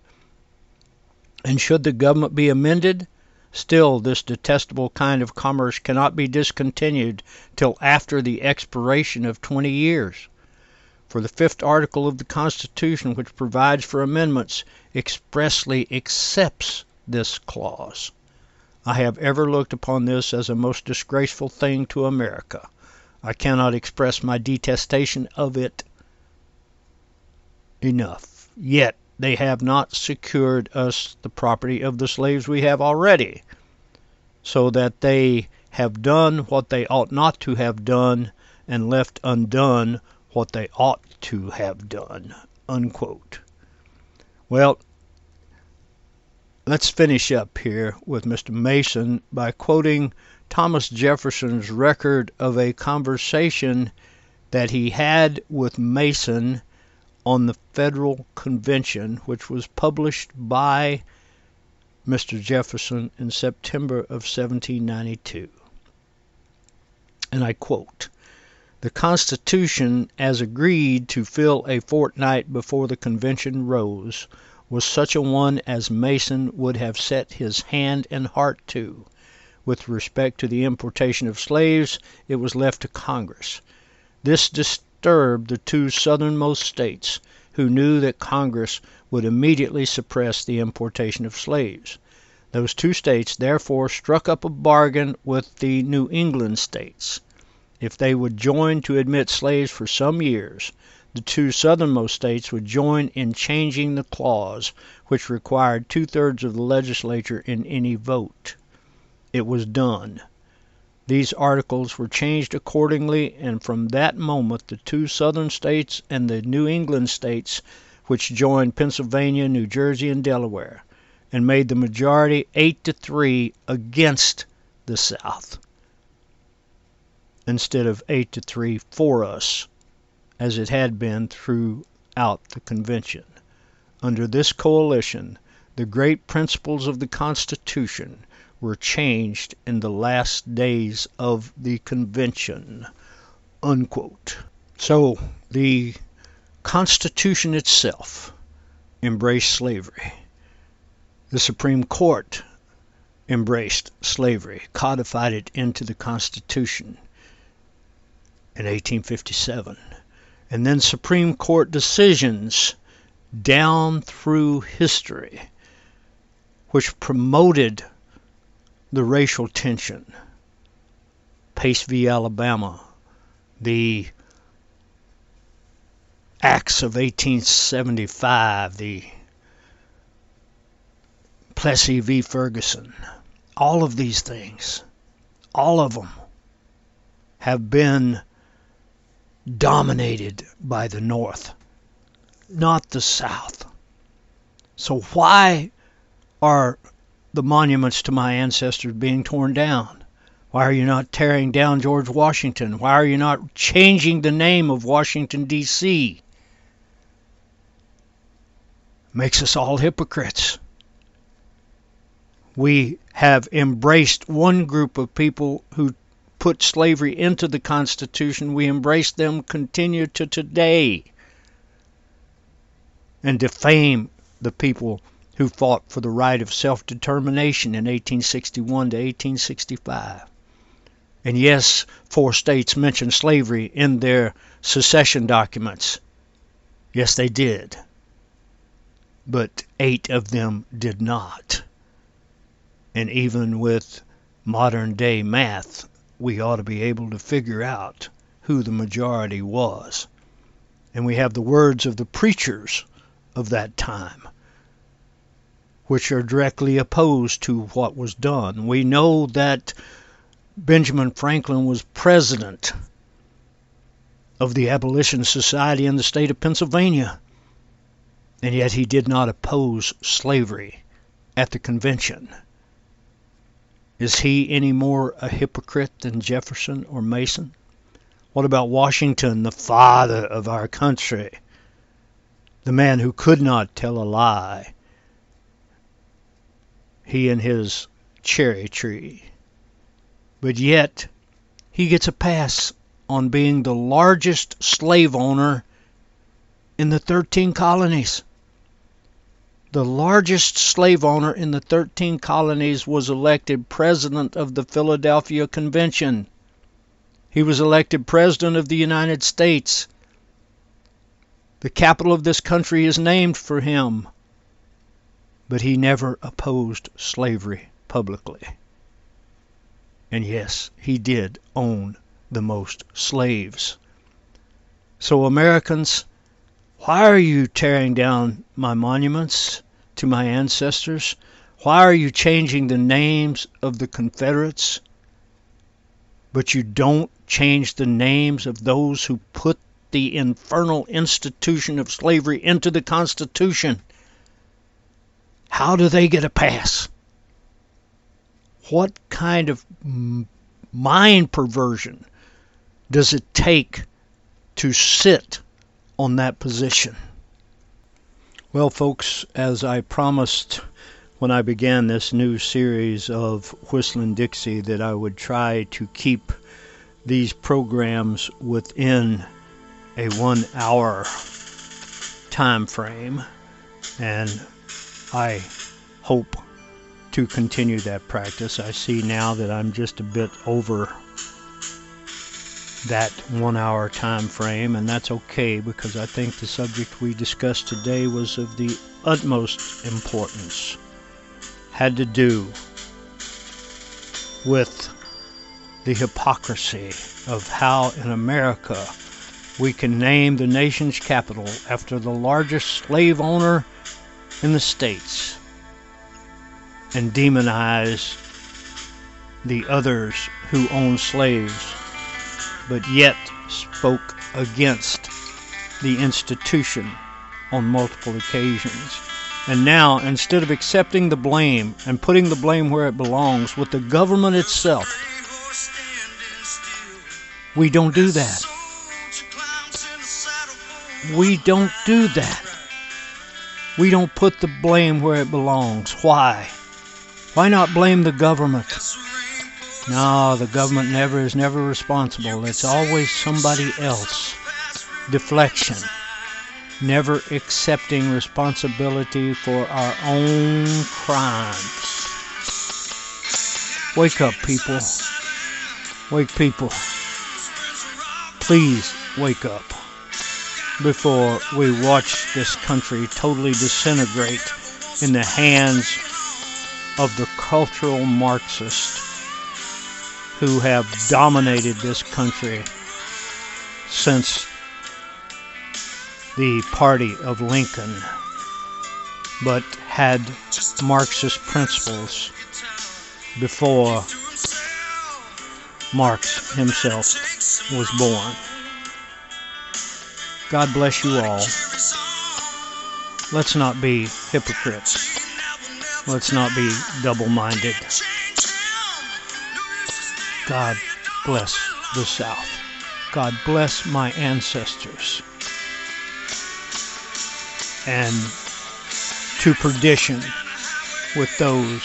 And should the government be amended, still this detestable kind of commerce cannot be discontinued till after the expiration of 20 years. For the 5th article of the Constitution, which provides for amendments, expressly accepts this clause. I have ever looked upon this as a most disgraceful thing to America. I cannot express my detestation of it enough. Yet they have not secured us the property of the slaves we have already, so that they have done what they ought not to have done, and left undone what they ought to have done." Unquote. Well, let's finish up here with Mr. Mason by quoting Thomas Jefferson's record of a conversation that he had with Mason on the Federal Convention, which was published by Mr. Jefferson in September of 1792. And I quote, "The Constitution, as agreed to fill a fortnight before the convention rose, was such a one as Mason would have set his hand and heart to. With respect to the importation of slaves, it was left to Congress. This disturbed the 2 southernmost states, who knew that Congress would immediately suppress the importation of slaves. Those 2 states therefore struck up a bargain with the New England states. If they would join to admit slaves for some years, the 2 southernmost states would join in changing the clause, which required 2/3 of the legislature in any vote. It was done. These articles were changed accordingly, and from that moment the 2 southern states and the New England states, which joined Pennsylvania, New Jersey, and Delaware, and made the majority 8-3 against the South, instead of 8-3 for us, as it had been throughout the convention. Under this coalition, the great principles of the Constitution were changed in the last days of the convention." Unquote. So the Constitution itself embraced slavery. The Supreme Court embraced slavery, codified it into the Constitution in 1857. And then Supreme Court decisions down through history, which promoted the racial tension. Pace v. Alabama, the Acts of 1875, the Plessy v. Ferguson. All of these things, all of them, have been dominated by the North, not the South. So why are the monuments to my ancestors being torn down? Why are you not tearing down George Washington? Why are you not changing the name of Washington, D.C.? Makes us all hypocrites. We have embraced one group of people who put slavery into the Constitution. We embrace them, continue to today, and defame the people who fought for the right of self-determination in 1861 to 1865. And yes, 4 states mentioned slavery in their secession documents. Yes, they did. But 8 of them did not. And even with modern-day math, we ought to be able to figure out who the majority was. And we have the words of the preachers of that time, which are directly opposed to what was done. We know that Benjamin Franklin was president of the Abolition Society in the state of Pennsylvania, and yet he did not oppose slavery at the convention. Is he any more a hypocrite than Jefferson or Mason? What about Washington, the father of our country, the man who could not tell a lie? He and his cherry tree. But yet, he gets a pass on being the largest slave owner in the 13 colonies. The largest slave owner in the 13 colonies was elected president of the Philadelphia Convention. He was elected president of the United States. The capital of this country is named for him. But he never opposed slavery publicly. And yes, he did own the most slaves. So Americans, why are you tearing down my monuments to my ancestors? Why are you changing the names of the Confederates, but you don't change the names of those who put the infernal institution of slavery into the Constitution? How do they get a pass? What kind of mind perversion does it take to sit on that position? Well, folks, as I promised when I began this new series of Whistlin Dixie that I would try to keep these programs within a 1 hour time frame, and I hope to continue that practice. I see now that I'm just a bit over that 1 hour time frame, and that's okay, because I think the subject we discussed today was of the utmost importance. Had to do with the hypocrisy of how in America we can name the nation's capital after the largest slave owner in the States and demonize the others who own slaves, but yet spoke against the institution on multiple occasions. And now, instead of accepting the blame and putting the blame where it belongs with the government itself, we don't do that. We don't do that. We don't put the blame where it belongs. Why? Why not blame the government? No, the government is never responsible. It's always somebody else. Deflection. Never accepting responsibility for our own crimes. Wake up, people. Wake people. Please wake up before we watch this country totally disintegrate in the hands of the cultural Marxists who have dominated this country since the party of Lincoln but had Marxist principles before Marx himself was born. God bless you all. Let's not be hypocrites. Let's not be double-minded. God bless the South. God bless my ancestors. And to perdition with those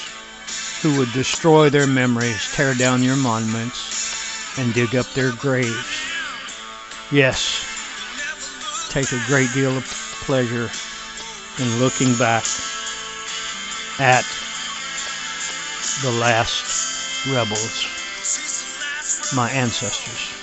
who would destroy their memories, tear down your monuments, and dig up their graves. Yes, take a great deal of pleasure in looking back at the last rebels, my ancestors.